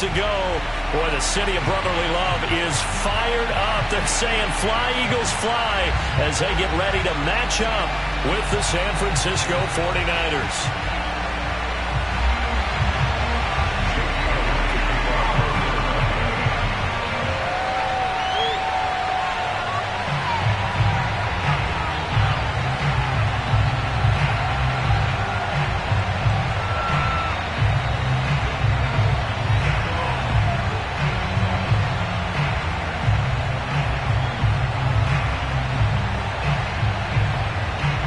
to go. Boy, the city of brotherly love is fired up. They're saying fly, Eagles, fly, as they get ready to match up with the San Francisco 49ers.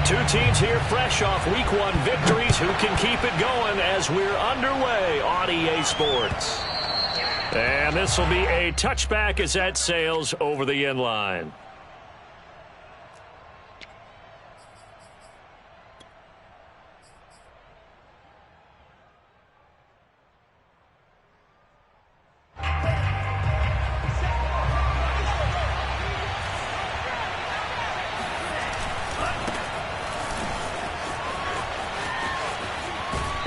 Two teams here fresh off Week 1 victories. Who can keep it going as we're underway on EA Sports? And this will be a touchback as that sails over the end line.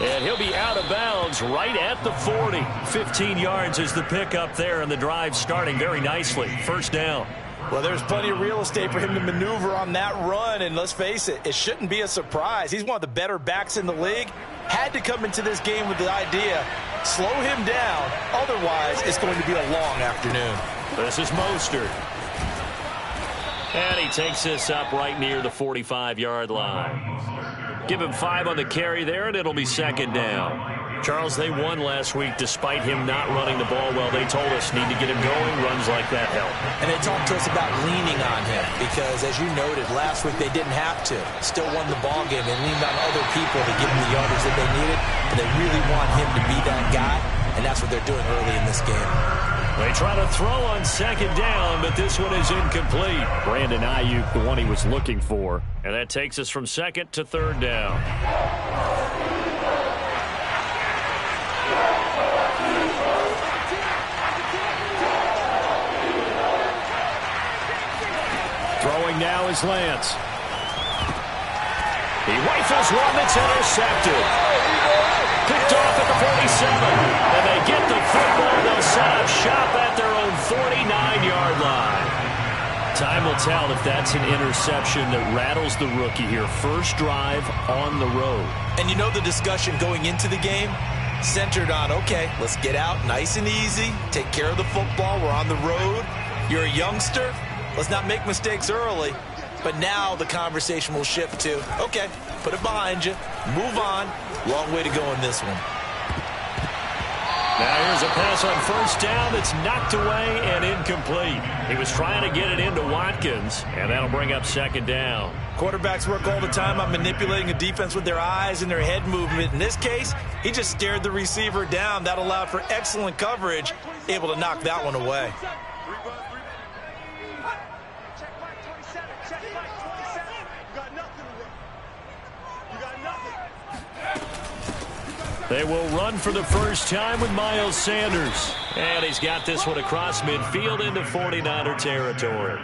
And he'll be out of bounds right at the 40. 15 yards is the pickup there, and the drive starting very nicely. First down. Well, there's plenty of real estate for him to maneuver on that run, and let's face it, it shouldn't be a surprise. He's one of the better backs in the league. Had to come into this game with the idea, slow him down, otherwise it's going to be a long afternoon. This is Mostert. And he takes this up right near the 45-yard line. Give him 5 on the carry there, and it'll be second down. Charles, they won last week despite him not running the ball well. They told us need to get him going. Runs like that help. And they talked to us about leaning on him because, as you noted, last week they didn't have to. Still won the ball game. They leaned on other people to give them the yardage that they needed. And they really want him to be that guy, and that's what they're doing early in this game. They try to throw on second down, but this one is incomplete. Brandon Ayuk, the one he was looking for. And that takes us from second to third down. Throwing now is Lance. He rifles one that's intercepted. Picked off at the 47. And they get the football. They'll set up shop at their own 49-yard line. Time will tell if that's an interception that rattles the rookie here. First drive on the road. And you know the discussion going into the game? Centered on, okay, let's get out nice and easy. Take care of the football. We're on the road. You're a youngster. Let's not make mistakes early. But now the conversation will shift to, okay, put it behind you. Move on. Long way to go in this one. Now here's a pass on first down that's knocked away and incomplete. He was trying to get it into Watkins, and that'll bring up second down. Quarterbacks work all the time on manipulating a defense with their eyes and their head movement. In this case, he just stared the receiver down. That allowed for excellent coverage, able to knock that one away. They will run for the first time with Miles Sanders. And he's got this one across midfield into 49er territory.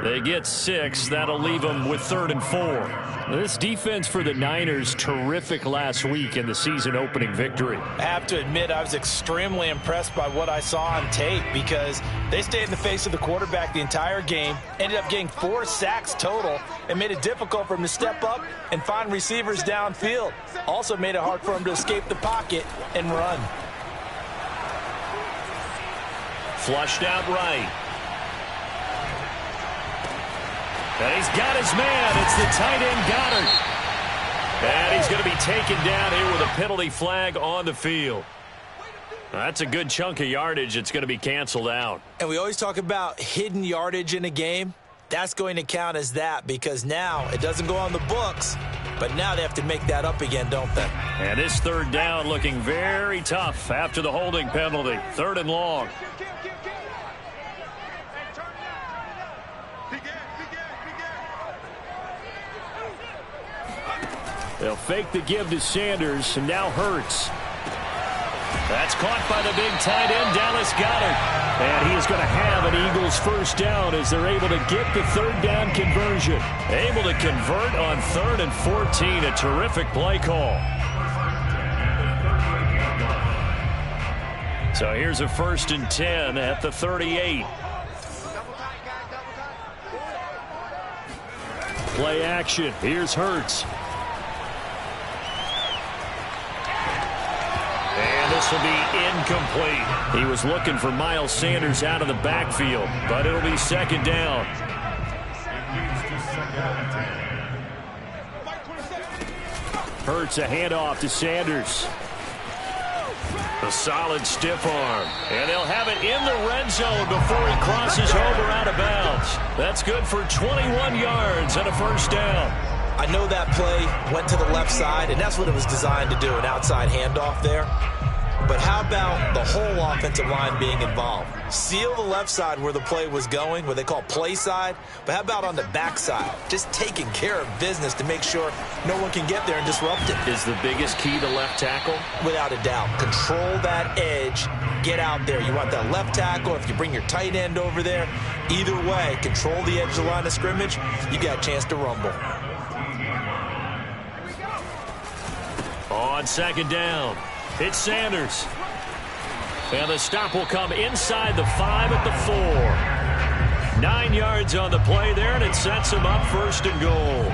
They get 6. That'll leave them with 3rd and 4. This defense for the Niners, terrific last week in the season-opening victory. I have to admit, I was extremely impressed by what I saw on tape because they stayed in the face of the quarterback the entire game, ended up getting 4 sacks total, and made it difficult for him to step up and find receivers downfield. Also made it hard for him to escape the pocket and run. Flushed out right. And he's got his man. It's the tight end Goddard. And he's going to be taken down here with a penalty flag on the field. That's a good chunk of yardage. It's going to be canceled out. And we always talk about hidden yardage in a game. That's going to count as that because now it doesn't go on the books, but now they have to make that up again, don't they? And this third down looking very tough after the holding penalty. 3rd and long. They'll fake the give to Sanders, and now Hurts. That's caught by the big tight end, Dallas Goedert. And he is going to have an Eagles first down as they're able to get the 3rd down conversion. Able to convert on 3rd and 14. A terrific play call. So here's a 1st and 10 at the 38. Play action. Here's Hurts. And this will be incomplete. He was looking for Miles Sanders out of the backfield, but it'll be 2nd down. Hurts a handoff to Sanders. A solid stiff arm. And they'll have it in the red zone before he crosses over out of bounds. That's good for 21 yards and a 1st down. I know that play went to the left side, and that's what it was designed to do, an outside handoff there. But how about the whole offensive line being involved? Seal the left side where the play was going, what they call play side. But how about on the back side? Just taking care of business to make sure no one can get there and disrupt it. Is the biggest key to left tackle? Without a doubt. Control that edge. Get out there. You want that left tackle. If you bring your tight end over there, either way, control the edge of the line of scrimmage, you got a chance to rumble. On 2nd down, it's Sanders. And the stop will come inside the 5 at the 4. 9 yards on the play there, and it sets him up 1st and goal.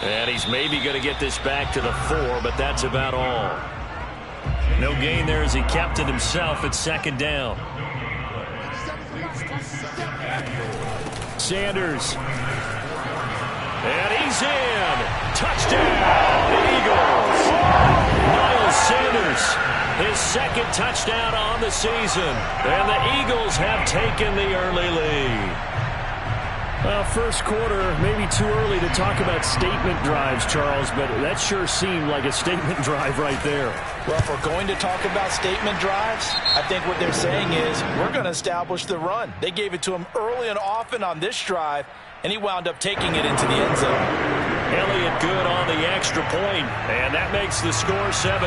And he's maybe going to get this back to the 4, but that's about all. No gain there as he kept it himself at 2nd down. Sanders. And he's in. Touchdown, Eagles. Miles Sanders, his 2nd touchdown on the season. And the Eagles have taken the early lead. Well, first quarter, maybe too early to talk about statement drives, Charles, but that sure seemed like a statement drive right there. Well, if we're going to talk about statement drives, I think what they're saying is we're going to establish the run. They gave it to him early and often on this drive, and he wound up taking it into the end zone. Elliott good on the extra point, and that makes the score 7-0.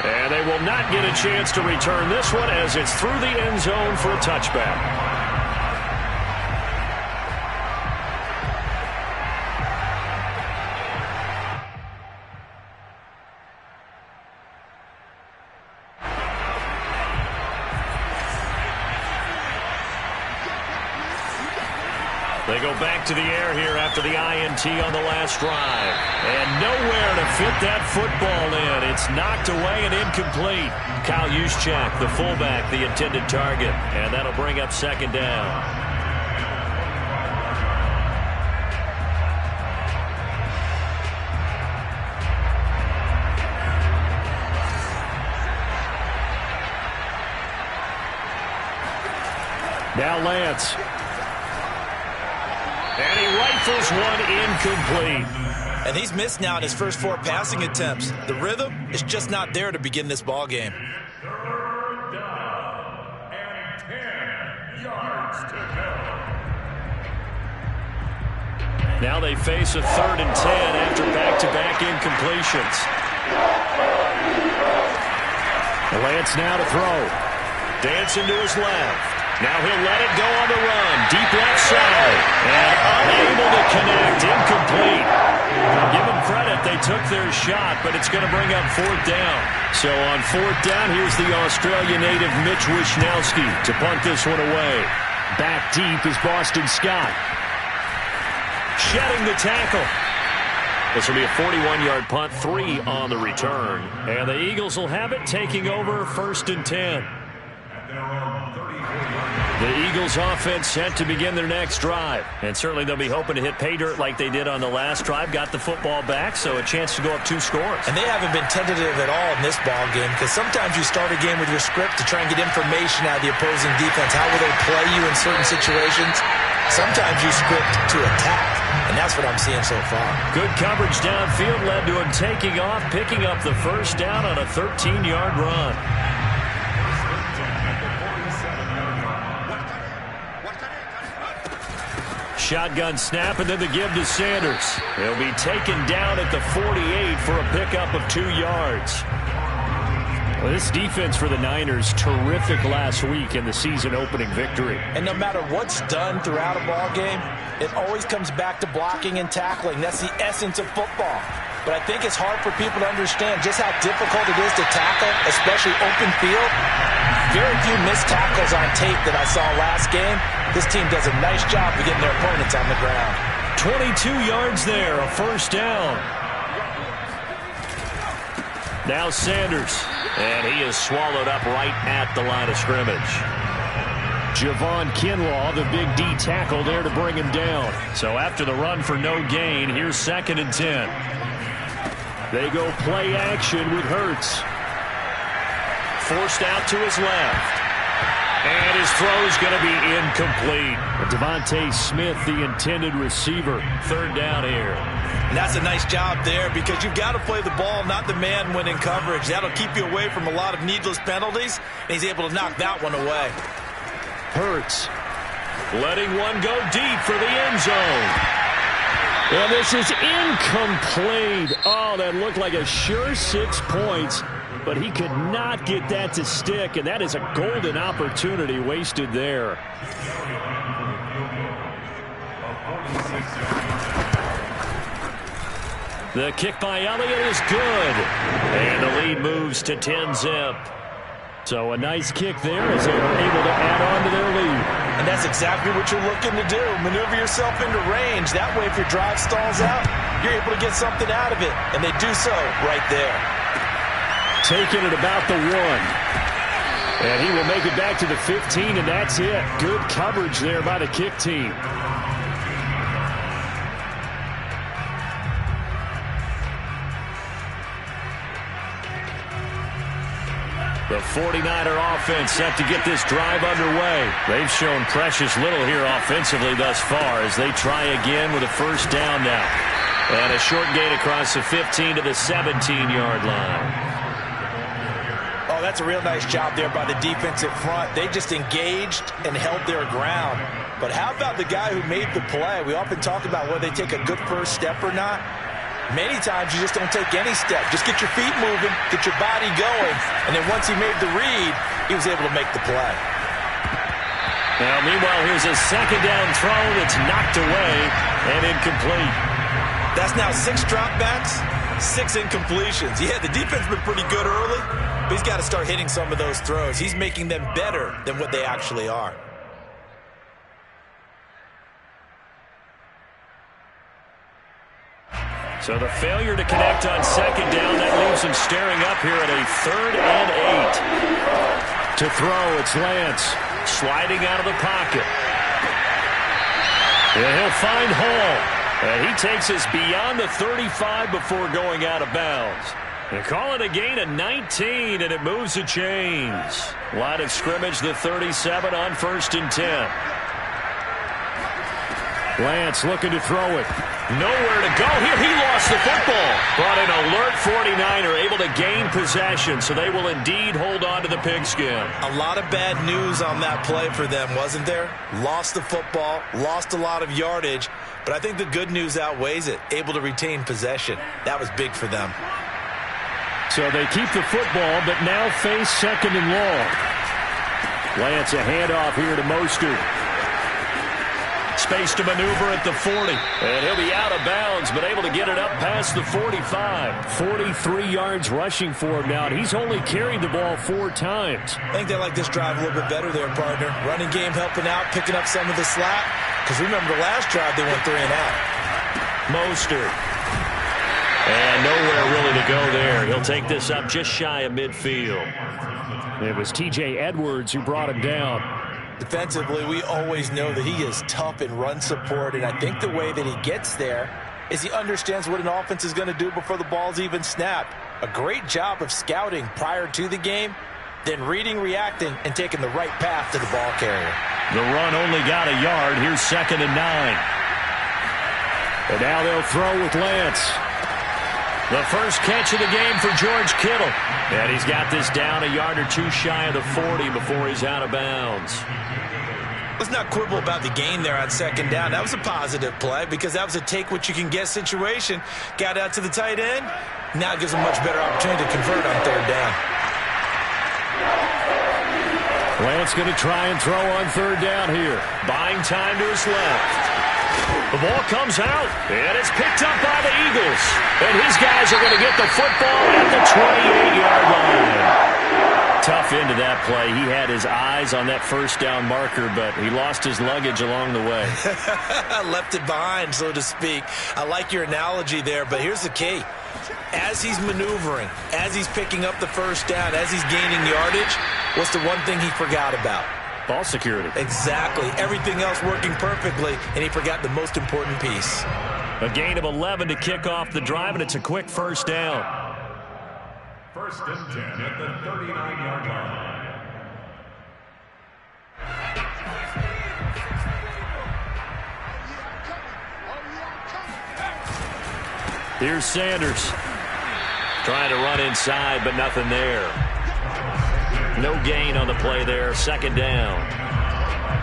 And they will not get a chance to return this one as it's through the end zone for a touchback. They go back to the air here after the INT on the last drive. And nowhere to fit that football in. It's knocked away and incomplete. Kyle Juszczyk, the fullback, the intended target. And that'll bring up 2nd down. Now Lance. And he rifles one incomplete. And he's missed now in his first 4 passing attempts. The rhythm is just not there to begin this ball game. 3rd down and 10 yards to go. Now they face a 3rd and 10 after back-to-back incompletions. Lance now to throw. Dancing to his left. Now he'll let it go on the run. Deep left side. And unable to connect. Incomplete. Give them credit. They took their shot, but it's going to bring up 4th down. So on 4th down, here's the Australia native Mitch Wishnowski to punt this one away. Back deep is Boston Scott. Shedding the tackle. This will be a 41-yard punt, 3 on the return. And the Eagles will have it, taking over 1st and 10. The Eagles offense set to begin their next drive. And certainly they'll be hoping to hit pay dirt like they did on the last drive. Got the football back, so a chance to go up 2 scores. And they haven't been tentative at all in this ball game, because sometimes you start a game with your script to try and get information out of the opposing defense. How will they play you in certain situations? Sometimes you script to attack, and that's what I'm seeing so far. Good coverage downfield led to him taking off, picking up the 1st down on a 13-yard run. Shotgun snap, and then the give to Sanders. He'll be taken down at the 48 for a pickup of 2 yards. Well, this defense for the Niners, terrific last week in the season-opening victory. And no matter what's done throughout a ball game, it always comes back to blocking and tackling. That's the essence of football. But I think it's hard for people to understand just how difficult it is to tackle, especially open field. Very few missed tackles on tape that I saw last game. This team does a nice job of getting their opponents on the ground. 22 yards there, a first down. Now Sanders, and he is swallowed up right at the line of scrimmage. Javon Kinlaw, the big D tackle there to bring him down. So after the run for no gain, here's 2nd and 10. They go play action with Hurts. Forced out to his left. And his throw is going to be incomplete. Devontae Smith, the intended receiver. 3rd down here. And that's a nice job there because you've got to play the ball, not the man when in coverage. That'll keep you away from a lot of needless penalties, and he's able to knock that one away. Hurts letting one go deep for the end zone. And this is incomplete. Oh, that looked like a sure 6 points, but he could not get that to stick, and that is a golden opportunity wasted there. The kick by Elliott is good, and the lead moves to 10-zip. So a nice kick there as they are able to add on to their lead. And that's exactly what you're looking to do. Maneuver yourself into range. That way, if your drive stalls out, you're able to get something out of it. And they do so right there. Taking it about the 1. And he will make it back to the 15, and that's it. Good coverage there by the kick team. The 49er offense set to get this drive underway. They've shown precious little here offensively thus far as they try again with a first down now. And a short gain across the 15 to the 17-yard line. Oh, that's a real nice job there by the defensive front. They just engaged and held their ground. But how about the guy who made the play? We often talk about whether they take a good first step or not. Many times you just don't take any step. Just get your feet moving, get your body going, and then once he made the read, he was able to make the play. Now, meanwhile, here's a 2nd down throw that's knocked away and incomplete. That's now 6 dropbacks, 6 incompletions. Yeah, the defense has been pretty good early, but he's got to start hitting some of those throws. He's making them better than what they actually are. So the failure to connect on 2nd down, that leaves him staring up here at a 3rd and 8. To throw, it's Lance sliding out of the pocket. And he'll find Hall. And he takes us beyond the 35 before going out of bounds. They call it a gain of 19, and it moves the chains. Line of scrimmage, the 37 on 1st and 10. Lance looking to throw it. Nowhere to go here. He lost the football. But an alert 49er able to gain possession, so they will indeed hold on to the pigskin. A lot of bad news on that play for them, wasn't there? Lost the football, lost a lot of yardage, but I think the good news outweighs it. Able to retain possession. That was big for them. So they keep the football, but now face 2nd and long. Lance a handoff here to Mostert. Space to maneuver at the 40. And he'll be out of bounds, but able to get it up past the 45. 43 yards rushing for him now, and he's only carried the ball 4 times. I think they like this drive a little bit better there, partner. Running game helping out, picking up some of the slack. Because remember, the last drive, they went 3 and out. Mostert. And nowhere really to go there. He'll take this up just shy of midfield. It was T.J. Edwards who brought him down. Defensively, we always know that he is tough in run support, and I think the way that he gets there is he understands what an offense is going to do before the ball's even snapped. A great job of scouting prior to the game, then reading, reacting, and taking the right path to the ball carrier. The run only got a yard. Here's 2nd and 9. And now they'll throw with Lance. The first catch of the game for George Kittle. And he's got this down a yard or 2 shy of the 40 before he's out of bounds. Let's not quibble about the gain there on 2nd down. That was a positive play because that was a take-what-you-can-get situation. Got out to the tight end. Now it gives him a much better opportunity to convert on 3rd down. Lance going to try and throw on third down here. Buying time to his left. The ball comes out, and it's picked up by the Eagles. And his guys are going to get the football at the 28-yard line. Tough end to that play. He had his eyes on that first down marker, but he lost his luggage along the way. Left it behind, so to speak. I like your analogy there, but here's the key. As he's maneuvering, as he's picking up the first down, as he's gaining yardage, what's the one thing he forgot about? Ball security. Exactly. Everything else working perfectly, and he forgot the most important piece. A gain of 11 to kick off the drive, and it's a quick first down. First and 10 at the 39-yard line. Here's Sanders. Trying to run inside, but nothing there. No gain on the play there. Second down.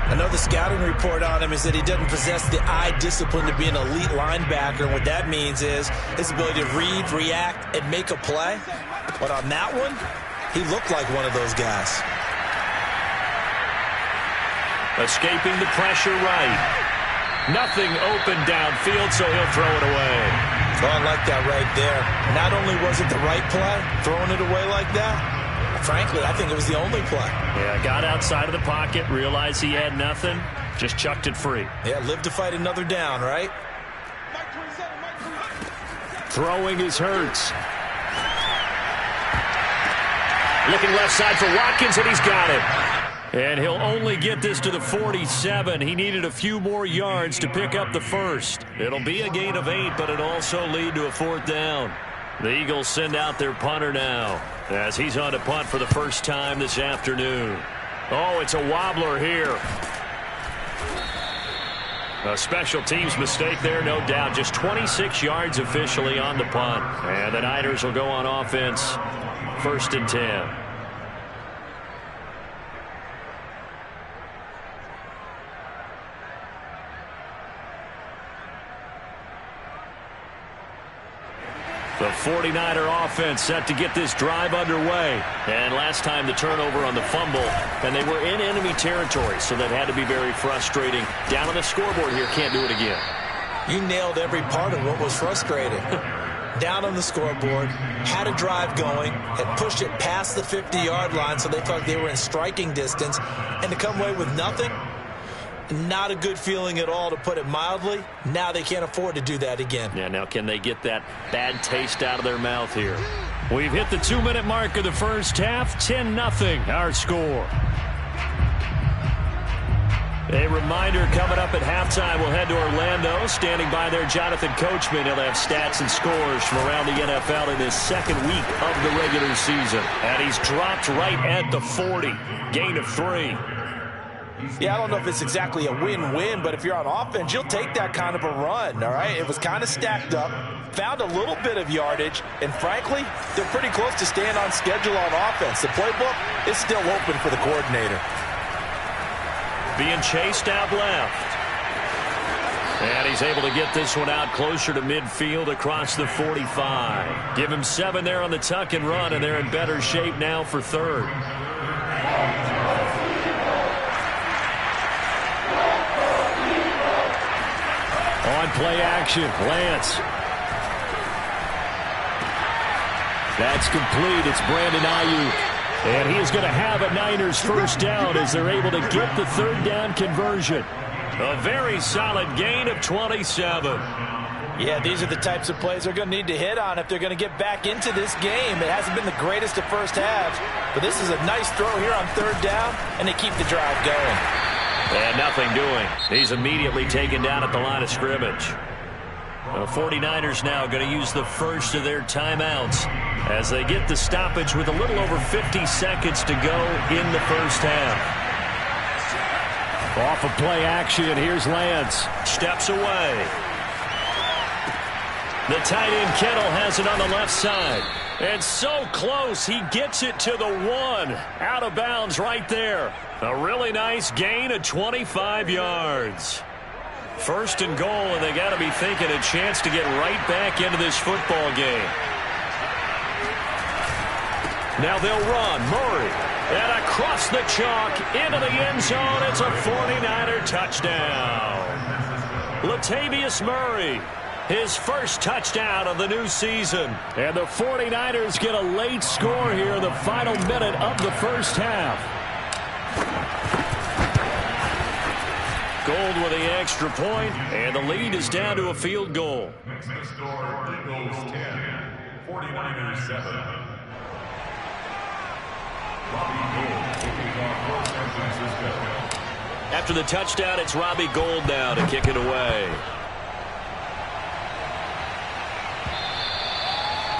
I know the scouting report on him is that he doesn't possess the eye discipline to be an elite linebacker. And what that means is his ability to read, react, and make a play. But on that one, he looked like one of those guys. Escaping the pressure right. Nothing open downfield, so he'll throw it away. Oh, I like that right there. Not only was it the right play, throwing it away like that, frankly, I think it was the only play. Yeah, got outside of the pocket, realized he had nothing, just chucked it free. Yeah, live to fight another down, right? Throwing is Hurts. Looking left side for Watkins, and he's got it. And he'll only get this to the 47. He needed a few more yards to pick up the first. It'll be a gain of 8, but it'll also lead to a fourth down. The Eagles send out their punter now as he's on to punt for the first time this afternoon. Oh, it's a wobbler here. A special teams mistake there, no doubt. Just 26 yards officially on the punt. And the Niners will go on offense. First and 10. The 49er offense set to get this drive underway. And last time the turnover on the fumble, and they were in enemy territory, so that had to be very frustrating. Down on the scoreboard here, can't do it again. You nailed every part of what was frustrating. Down on the scoreboard, had a drive going, had pushed it past the 50-yard line so they thought they were in striking distance, and to come away with nothing, not a good feeling at all, to put it mildly. Now they can't afford to do that again. Yeah, now can they get that bad taste out of their mouth here? We've hit the 2-minute mark of the first half. 10-0 our score. A reminder coming up at halftime, we'll head to Orlando. Standing by there, Jonathan Coachman. He'll have stats and scores from around the NFL in his second week of the regular season. And he's dropped right at the 40. Gain of 3. Yeah, I don't know if it's exactly a win-win, but if you're on offense, you'll take that kind of a run, all right? It was kind of stacked up, found a little bit of yardage, and frankly, they're pretty close to staying on schedule on offense. The playbook is still open for the coordinator. Being chased out left. And he's able to get this one out closer to midfield across the 45. Give him 7 there on the tuck and run, and they're in better shape now for third. On play action, Lance. That's complete. It's Brandon Ayuk. And he is going to have a Niners first down as they're able to get the third down conversion. A very solid gain of 27. Yeah, these are the types of plays they're going to need to hit on if they're going to get back into this game. It hasn't been the greatest of first halves, but this is a nice throw here on third down, and they keep the drive going. And nothing doing. He's immediately taken down at the line of scrimmage. The 49ers now going to use the first of their timeouts as they get the stoppage with a little over 50 seconds to go in the first half. Off of play action, here's Lance. Steps away. The tight end Kittle has it on the left side. And so close, he gets it to the 1. Out of bounds right there. A really nice gain of 25 yards. First and goal, and they got to be thinking a chance to get right back into this football game. Now they'll run. Murray. And across the chalk into the end zone. It's a 49er touchdown. Latavius Murray, his first touchdown of the new season. And the 49ers get a late score here in the final minute of the first half. Gold with the extra point, and the lead is down to a field goal. Next to score, Eagles 10, 49ers 7. After the touchdown, it's Robbie Gould now to kick it away.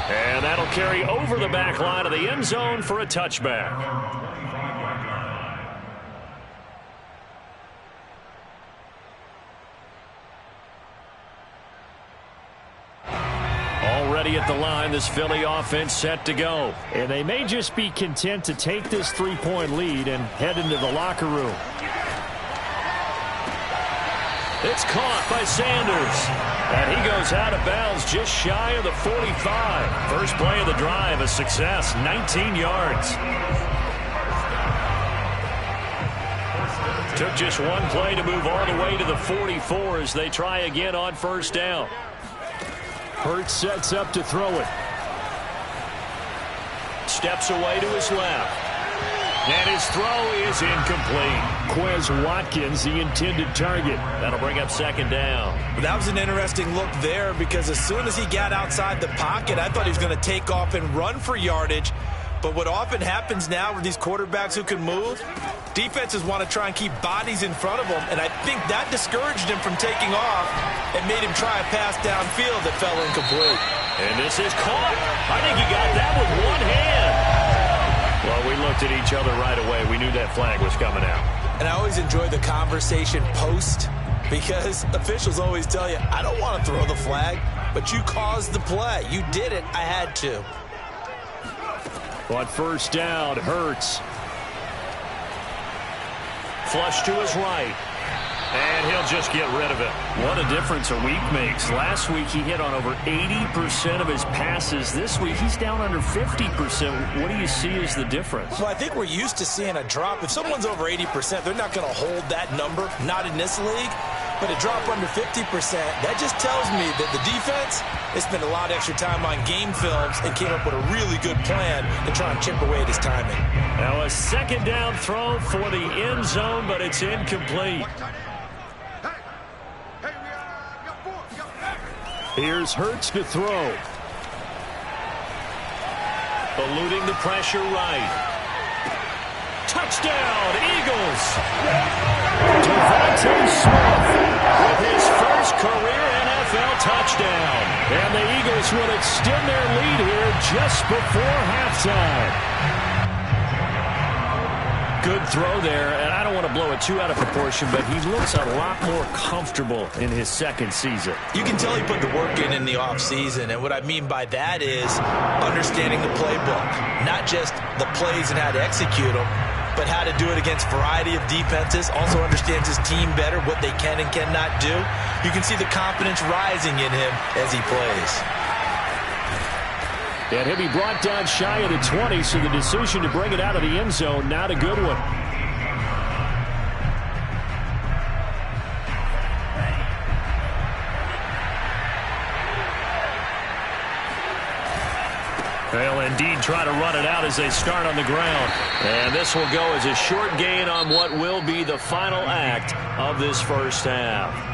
And that'll carry over the back line of the end zone for a touchback. Already at the line, this Philly offense set to go. And they may just be content to take this 3-point lead and head into the locker room. It's caught by Sanders. And he goes out of bounds just shy of the 45. First play of the drive, a success, 19 yards. Took just one play to move all the way to the 44 as they try again on first down. Hurts sets up to throw it. Steps away to his left. And his throw is incomplete. Quez Watkins, the intended target. That'll bring up second down. That was an interesting look there because as soon as he got outside the pocket, I thought he was going to take off and run for yardage. But what often happens now with these quarterbacks who can move, defenses want to try and keep bodies in front of them, and I think that discouraged him from taking off and made him try a pass downfield that fell incomplete. And this is caught. I think he got that with one hand. Well, we looked at each other right away. We knew that flag was coming out. And I always enjoy the conversation post because officials always tell you, I don't want to throw the flag, but you caused the play. You did it. I had to. But first down, Hurts. Flush to his right. And he'll just get rid of it. What a difference a week makes. Last week he hit on over 80% of his passes. This week he's down under 50%. What do you see as the difference? Well, I think we're used to seeing a drop. If someone's over 80%, they're not going to hold that number. Not in this league. But a drop under 50%, that just tells me that the defense has spent a lot of extra time on game films and came up with a really good plan to try and chip away at his timing. Now a second down throw for the end zone, but it's incomplete. Here's Hurts to throw. Eluding the pressure right. Touchdown, Eagles! Devontae Smith with his first career NFL touchdown. And the Eagles will extend their lead here just before halftime. Good throw there, and I don't want to blow it too out of proportion, but he looks a lot more comfortable in his second season. You can tell he put the work in the offseason, and what I mean by that is understanding the playbook, not just the plays and how to execute them, but how to do it against a variety of defenses. Also understands his team better, what they can and cannot do. You can see the confidence rising in him as he plays. And he'll be brought down shy of the 20, so the decision to bring it out of the end zone, not a good one. They'll indeed try to run it out as they start on the ground. And this will go as a short gain on what will be the final act of this first half.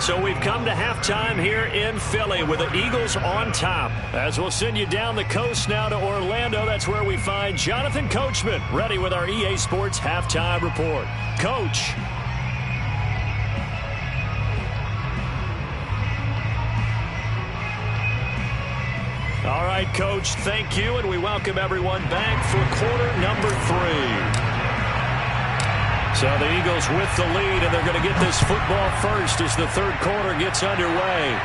So we've come to halftime here in Philly with the Eagles on top. As we'll send you down the coast now to Orlando, that's where we find Jonathan Coachman ready with our EA Sports Halftime Report. Coach. All right, Coach, thank you, and we welcome everyone back for quarter number 3. So the Eagles with the lead, and they're going to get this football first as the third quarter gets underway.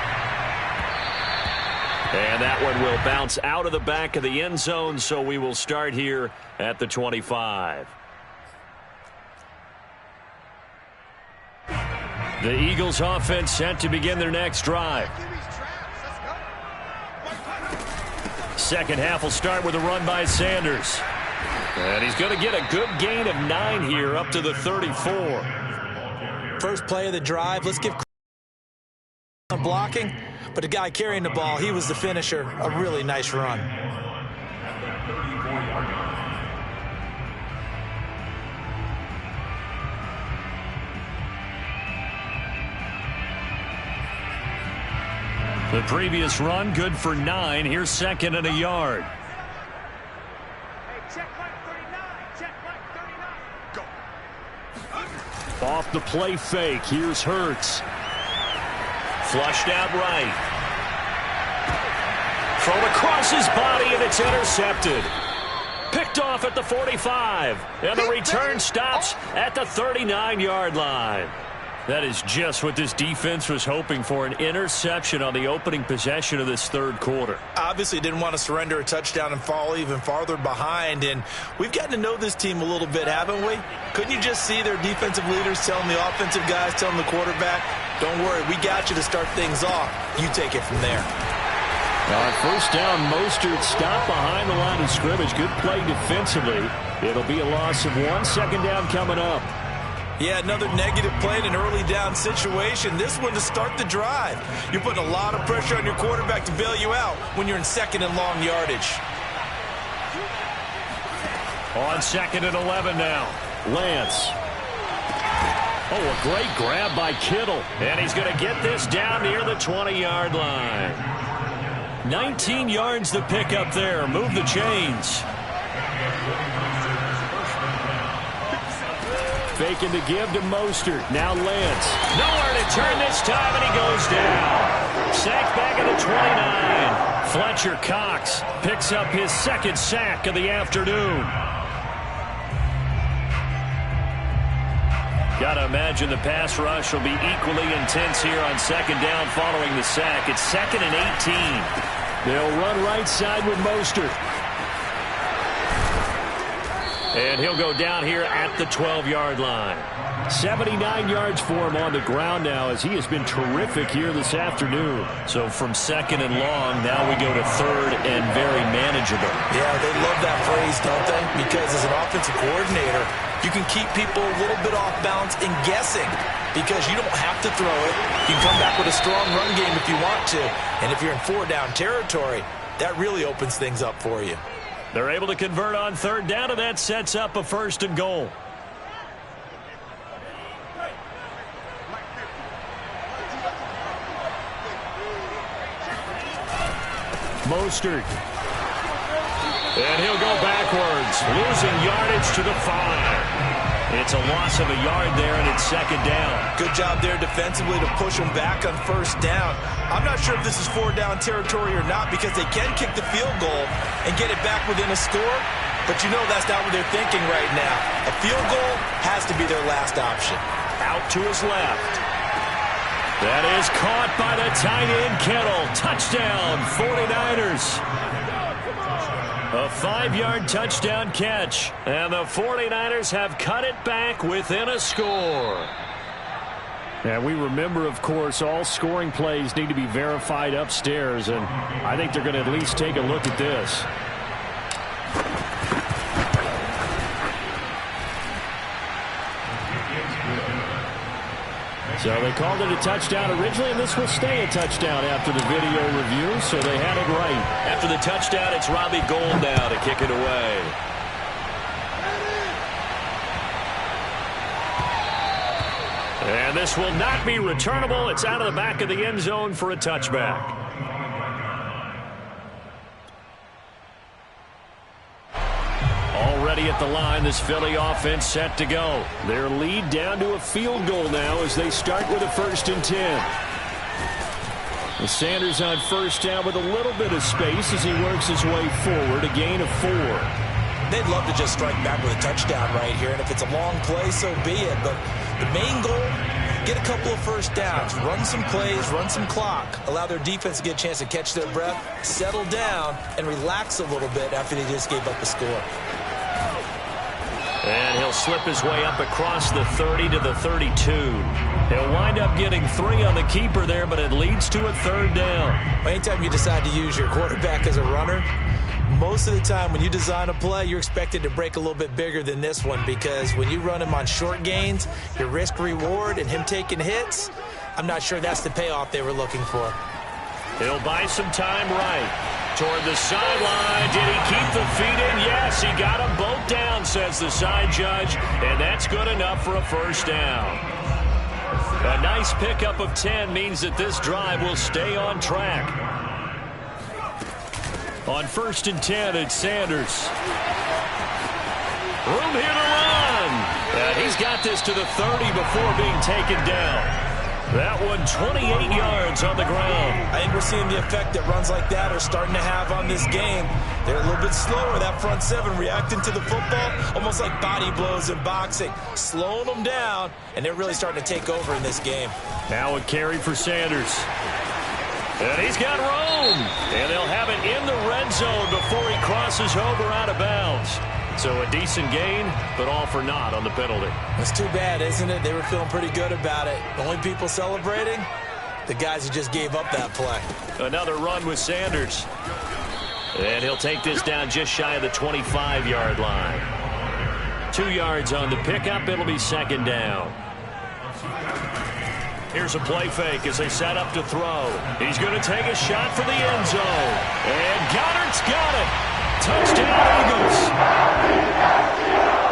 And that one will bounce out of the back of the end zone, so we will start here at the 25. The Eagles offense set to begin their next drive. second half will start with a run by Sanders. And he's going to get a good gain of 9 here up to the 34. First play of the drive. Let's give on blocking, but the guy carrying the ball, he was the finisher. A really nice run. The previous run good for 9. Here's second and a yard. Off the play fake. Here's Hurts. Flushed out right. Thrown across his body, and it's intercepted. Picked off at the 45. And the return stops at the 39-yard line. That is just what this defense was hoping for, an interception on the opening possession of this third quarter. Obviously didn't want to surrender a touchdown and fall even farther behind, and we've gotten to know this team a little bit, haven't we? Couldn't you just see their defensive leaders telling the offensive guys, telling the quarterback, don't worry, we got you to start things off. You take it from there. On first down, Mostert stopped behind the line of scrimmage. Good play defensively. It'll be a loss of 1. Second down coming up. Yeah, another negative play in an early down situation. This one to start the drive. You're putting a lot of pressure on your quarterback to bail you out when you're in second and long yardage. On second and 11 now. Lance. Oh, a great grab by Kittle. And he's going to get this down near the 20-yard line. 19 yards to pick up there. Move the chains. Faking to give to Mostert. Now Lance. Nowhere to turn this time, and he goes down. Sacked back at the 29. Fletcher Cox picks up his second sack of the afternoon. Got to imagine the pass rush will be equally intense here on second down following the sack. It's second and 18. They'll run right side with Mostert. And he'll go down here at the 12-yard line. 79 yards for him on the ground now, as he has been terrific here this afternoon. So from second and long, now we go to third and very manageable. Yeah, they love that phrase, don't they? Because as an offensive coordinator, you can keep people a little bit off balance and guessing because you don't have to throw it. You can come back with a strong run game if you want to. And if you're in 4-down territory, that really opens things up for you. They're able to convert on third down, and that sets up a first and goal. Mostert. And he'll go backwards, losing yardage to the 5. It's a loss of a yard there, and it's second down. Good job there defensively to push them back on first down. I'm not sure if this is 4-down territory or not because they can kick the field goal and get it back within a score, but you know that's not what they're thinking right now. A field goal has to be their last option. Out to his left. That is caught by the tight end Kittle. Touchdown, 49ers. A 5-yard touchdown catch, and the 49ers have cut it back within a score. And we remember, of course, all scoring plays need to be verified upstairs, and I think they're going to at least take a look at this. So they called it a touchdown originally, and this will stay a touchdown after the video review, so they had it right. After the touchdown, it's Robbie Gould now to kick it away. And this will not be returnable. It's out of the back of the end zone for a touchback. Already at the line, this Philly offense set to go. Their lead down to a field goal now as they start with a 1st and 10. The Sanders on first down with a little bit of space as he works his way forward, a gain of 4. They'd love to just strike back with a touchdown right here, and if it's a long play, so be it. But the main goal, get a couple of first downs, run some plays, run some clock, allow their defense to get a chance to catch their breath, settle down, and relax a little bit after they just gave up a score. And he'll slip his way up across the 30 to the 32. He'll wind up getting 3 on the keeper there, but it leads to a 3rd down. Anytime you decide to use your quarterback as a runner, Most of the time when you design a play, you're expected to break a little bit bigger than this one, because when you run him on short gains, your risk-reward and him taking hits, I'm not sure that's the payoff they were looking for. He'll buy some time right. Toward the sideline. Did he keep the feet in? Yes, he got them both down, says the side judge, and that's good enough for a first down. A nice pickup of 10 means that this drive will stay on track. On 1st and 10, it's Sanders. Room here to run. He's got this to the 30 before being taken down. That one 28 yards on the ground. I think we're seeing the effect that runs like that are starting to have on this game. They're a little bit slower, that front seven, reacting to the football, almost like body blows in boxing, slowing them down, and they're really starting to take over in this game. Now a carry for Sanders. And he's got room. And they'll have it in the red zone before he crosses over out of bounds. So a decent gain, but all for naught on the penalty. That's too bad, isn't it? They were feeling pretty good about it. The only people celebrating, the guys who just gave up that play. Another run with Sanders. And he'll take this down just shy of the 25-yard line. 2 yards on the pickup. It'll be second down. Here's a play fake as they set up to throw. He's going to take a shot for the end zone. And Goddard's got it. Touchdown, Eagles.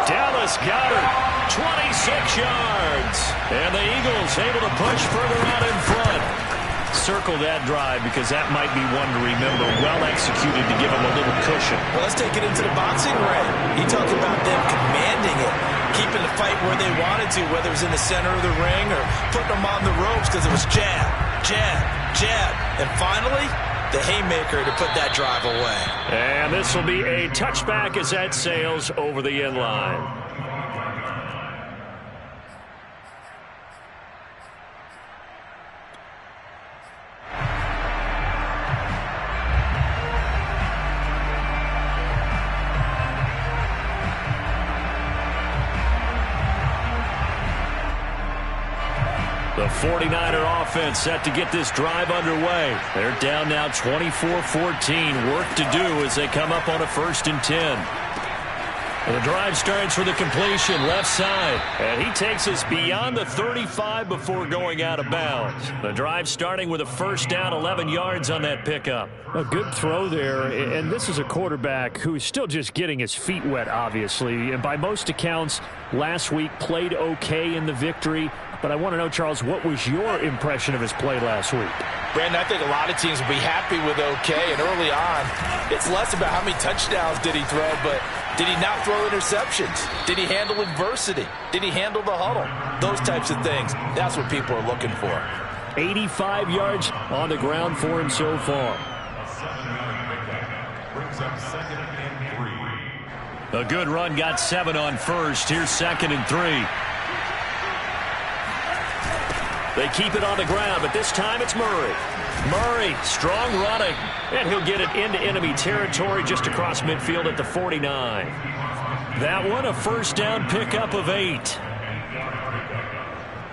Dallas Goedert, 26 yards. And the Eagles able to push further out in front. Circle that drive because that might be one to remember. Well executed to give them a little cushion. Well, let's take it into the boxing ring. You talk about them commanding it, keeping the fight where they wanted to, whether it was in the center of the ring or putting them on the ropes, because it was jab, jab, jab. And finally, the haymaker to put that drive away. And this will be a touchback as that sails over the end line. The 49er offense set to get this drive underway. They're down now 24-14. Work to do as they come up on a 1st and 10. The drive starts with a completion left side. And he takes us beyond the 35 before going out of bounds. The drive starting with a first down, 11 yards on that pickup. A good throw there, and this is a quarterback who's still just getting his feet wet, obviously. And by most accounts, last week played okay in the victory. But I want to know, Charles, what was your impression of his play last week? Brandon, I think a lot of teams will be happy with okay. And early on, it's less about how many touchdowns did he throw, but did he not throw interceptions? Did he handle adversity? Did he handle the huddle? Those types of things. That's what people are looking for. 85 yards on the ground for him so far. A good run got 7 on first. Here's 2nd and 3. They keep it on the ground, but this time it's Murray. Murray, strong running, and he'll get it into enemy territory just across midfield at the 49. That one, a first down pickup of 8.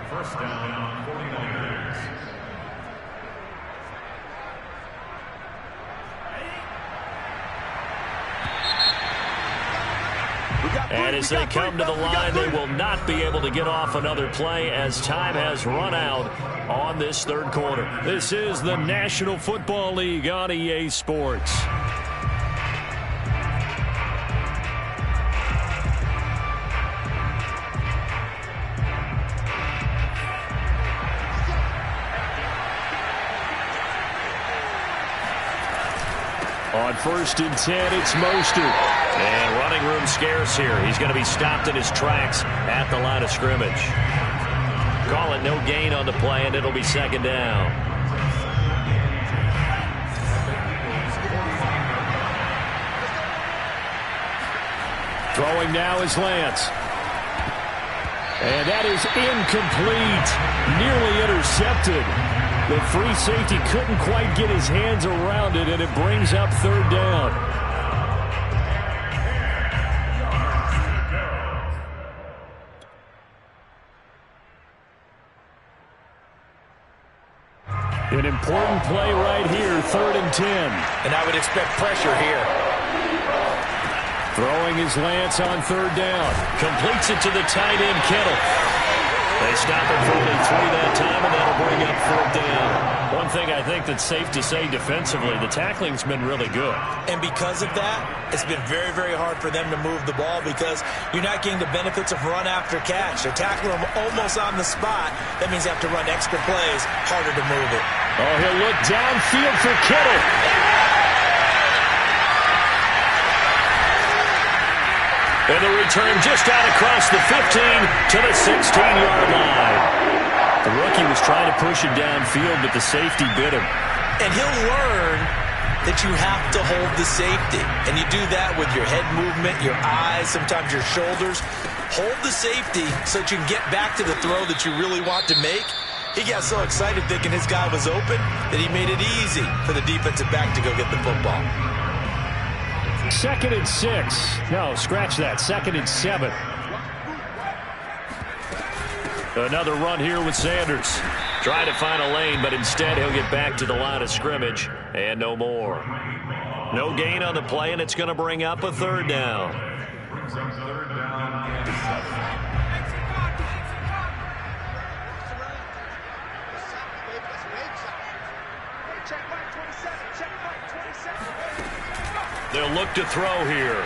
First down, 49ers. And as they come to the line, they will not be able to get off another play as time has run out on this 3rd quarter. This is the National Football League on EA Sports. On 1st and 10, it's Mostert. And running room scarce here. He's going to be stopped in his tracks at the line of scrimmage. Call it no gain on the play, and it'll be 2nd down. Throwing now is Lance. And that is incomplete. Nearly intercepted. The free safety couldn't quite get his hands around it, and it brings up 3rd down. An important play right here, 3rd and 10. And I would expect pressure here. Throwing his Lance on third down. Completes it to the tight end, Kittle. They stop it for only 3 that time, and that'll bring up fourth down. One thing I think that's safe to say defensively, the tackling's been really good. And because of that, it's been very, very hard for them to move the ball because you're not getting the benefits of run after catch. They're tackling them almost on the spot. That means they have to run extra plays, harder to move it. Oh, he'll look downfield for Kittle. And the return just out across the 15 to the 16-yard line. The rookie was trying to push it downfield, but the safety bit him. And he'll learn that you have to hold the safety. And you do that with your head movement, your eyes, sometimes your shoulders. Hold the safety so that you can get back to the throw that you really want to make. He got so excited thinking his guy was open that he made it easy for the defensive back to go get the football. 2nd and 6. No, scratch that. 2nd and 7. Another run here with Sanders. Trying to find a lane, but instead he'll get back to the line of scrimmage. And no more. No gain on the play, and it's going to bring up a third down. Brings up third down and 7. They'll look to throw here.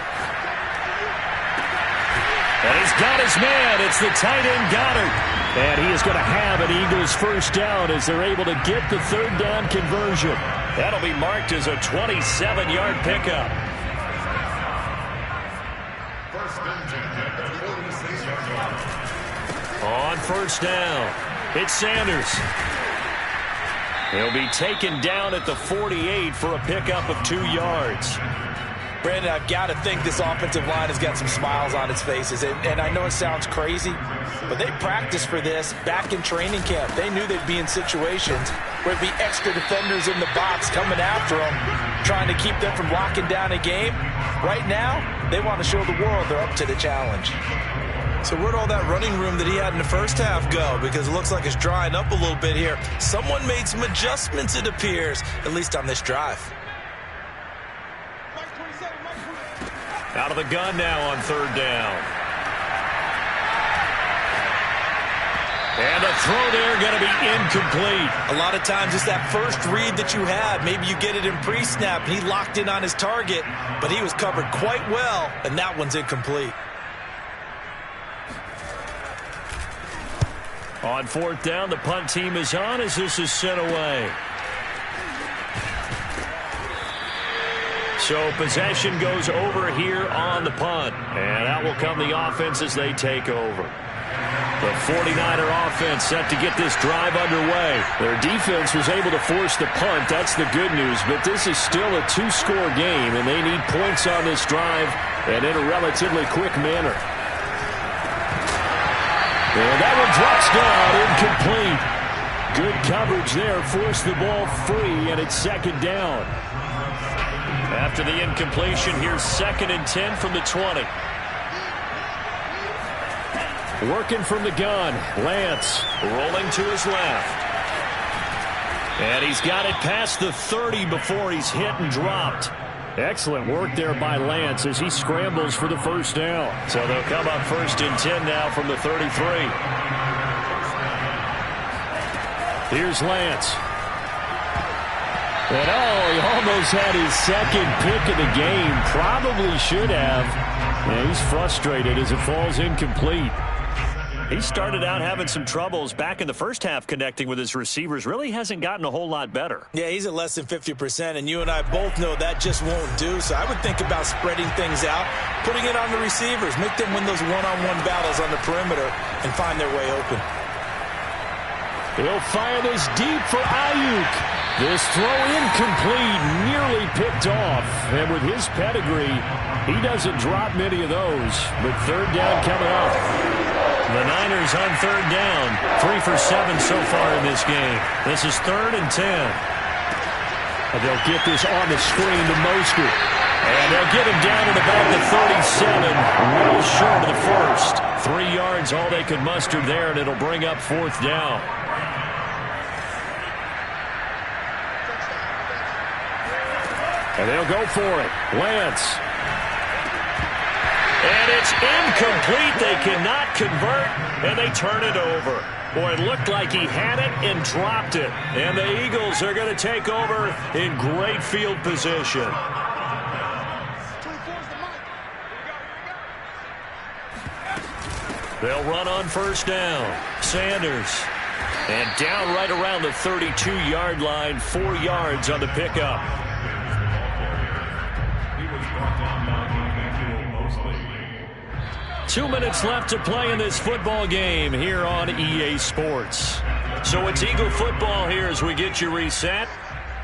And he's got his man. It's the tight end Goddard. And he is going to have an Eagles first down as they're able to get the third down conversion. That'll be marked as a 27-yard pickup. First and 10 at the 46-yard line. On first down, it's Sanders. He'll be taken down at the 48 for a pickup of 2 yards. Brandon, I've got to think this offensive line has got some smiles on its faces. And I know it sounds crazy, but they practiced for this back in training camp. They knew they'd be in situations where it'd be extra defenders in the box coming after them, trying to keep them from locking down a game. Right now, they want to show the world they're up to the challenge. So where'd all that running room that he had in the first half go? Because it looks like it's drying up a little bit here. Someone made some adjustments, it appears, at least on this drive. Out of the gun now on third down. And a throw there going to be incomplete. A lot of times it's that first read that you had. Maybe you get it in pre-snap, and he locked in on his target, but he was covered quite well, and that one's incomplete. On fourth down, the punt team is on as this is sent away. So possession goes over here on the punt. And out will come the offense as they take over. The 49er offense set to get this drive underway. Their defense was able to force the punt. That's the good news. But this is still a 2-score game, and they need points on this drive and in a relatively quick manner. And that one drops down, incomplete. Good coverage there, forced the ball free, and it's second down. After the incompletion, here's 2nd and 10 from the 20. Working from the gun, Lance rolling to his left. And he's got it past the 30 before he's hit and dropped. Excellent work there by Lance as he scrambles for the first down. So they'll come up 1st and 10 now from the 33. Here's Lance. And he almost had his second pick of the game. Probably should have. And he's frustrated as it falls incomplete. He started out having some troubles back in the first half connecting with his receivers. Really hasn't gotten a whole lot better. Yeah, he's at less than 50%, and you and I both know that just won't do. So I would think about spreading things out, putting it on the receivers, make them win those one-on-one battles on the perimeter, and find their way open. He'll fire this deep for Ayuk. This throw incomplete, nearly picked off. And with his pedigree, he doesn't drop many of those. But third down coming up. The Niners on third down. 3 for 7 so far in this game. This is 3rd and 10. And they'll get this on the screen to Mostert. And they'll get him down at about the 37. Well short of the first. 3 yards all they could muster there, and it'll bring up 4th down. And they'll go for it. Lance And it's incomplete. They cannot convert, and they turn it over. Boy, it looked like he had it and dropped it. And the Eagles are going to take over in great field position. They'll run on first down. Sanders. And down right around the 32-yard line, 4 yards on the pickup. 2 minutes left to play in this football game here on EA Sports. So it's Eagle football here as we get you reset.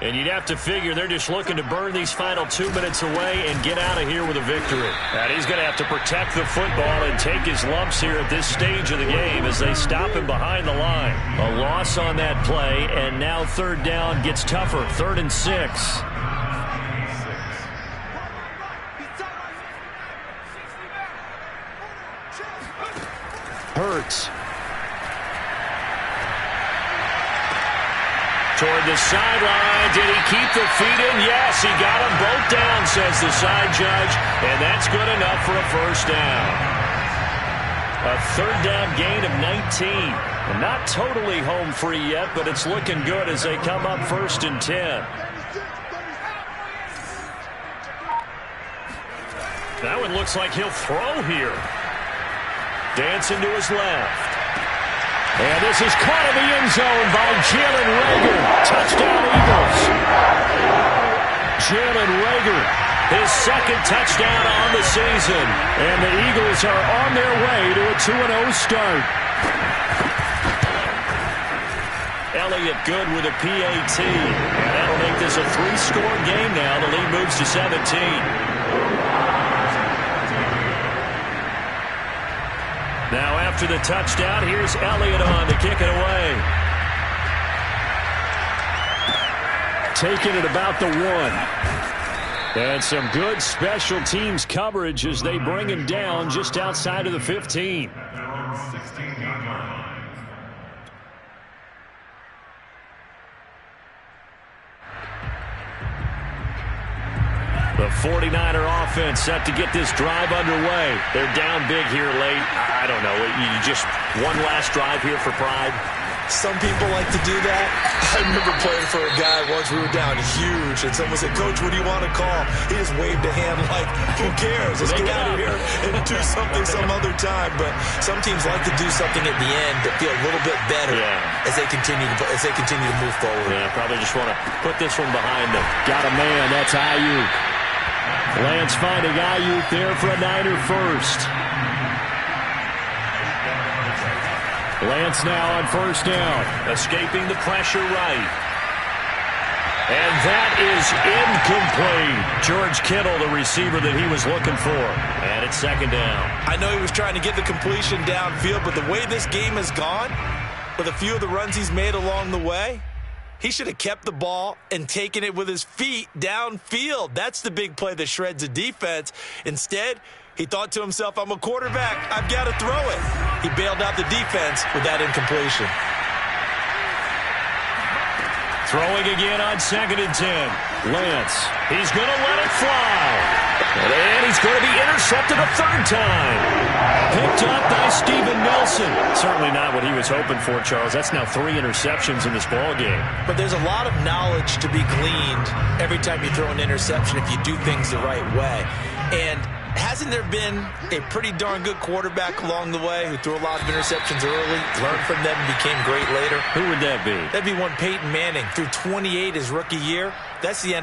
And you'd have to figure they're just looking to burn these final 2 minutes away and get out of here with a victory. And he's going to have to protect the football and take his lumps here at this stage of the game as they stop him behind the line. A loss on that play, and now third down gets tougher. 3rd and 6. Hurts. Toward the sideline. Did he keep the feet in? Yes, he got them both down, says the side judge. And that's good enough for a first down. A third down gain of 19. And not totally home free yet, but it's looking good as they come up 1st and 10. That one looks like he'll throw here. Dancing to his left. And this is caught in the end zone by Jalen Reagor. Touchdown, Eagles. Jalen Reagor, his 2nd touchdown on the season. And the Eagles are on their way to a 2-0 start. Elliott good with a PAT. And that'll make this a 3-score game now. The lead moves to 17. Now after the touchdown, here's Elliott on to kick it away. Taking it about the 1. And some good special teams coverage as they bring him down just outside of the 15. The 49er offense set to get this drive underway. They're down big here late. I don't know. You just one last drive here for pride. Some people like to do that. I remember playing for a guy once. We were down huge, and someone said, "Coach, what do you want to call?" He just waved a hand like, "Who cares? Let's get out of here and do something some other time." But some teams like to do something at the end that feel a little bit better as they continue to move forward. Yeah, probably just want to put this one behind them. Got a man. That's Ayuk. Lance finding Ayuk there for a Niner first. Lance now on first down. Escaping the pressure right. And that is incomplete. George Kittle, the receiver that he was looking for. And it's 2nd down. I know he was trying to get the completion downfield, but the way this game has gone, with a few of the runs he's made along the way, he should have kept the ball and taken it with his feet downfield. That's the big play that shreds a defense. Instead, he thought to himself, I'm a quarterback. I've got to throw it. He bailed out the defense with that incompletion. Throwing again on 2nd and 10. Lance, he's going to let it fly. And he's going to be intercepted a 3rd time. Picked up by Steven Nelson. Certainly not what he was hoping for, Charles. That's now 3 interceptions in this ball game. But there's a lot of knowledge to be gleaned every time you throw an interception if you do things the right way. And hasn't there been a pretty darn good quarterback along the way who threw a lot of interceptions early, learned from them, and became great later? Who would that be? That'd be one Peyton Manning. Threw 28 his rookie year. That's the NFL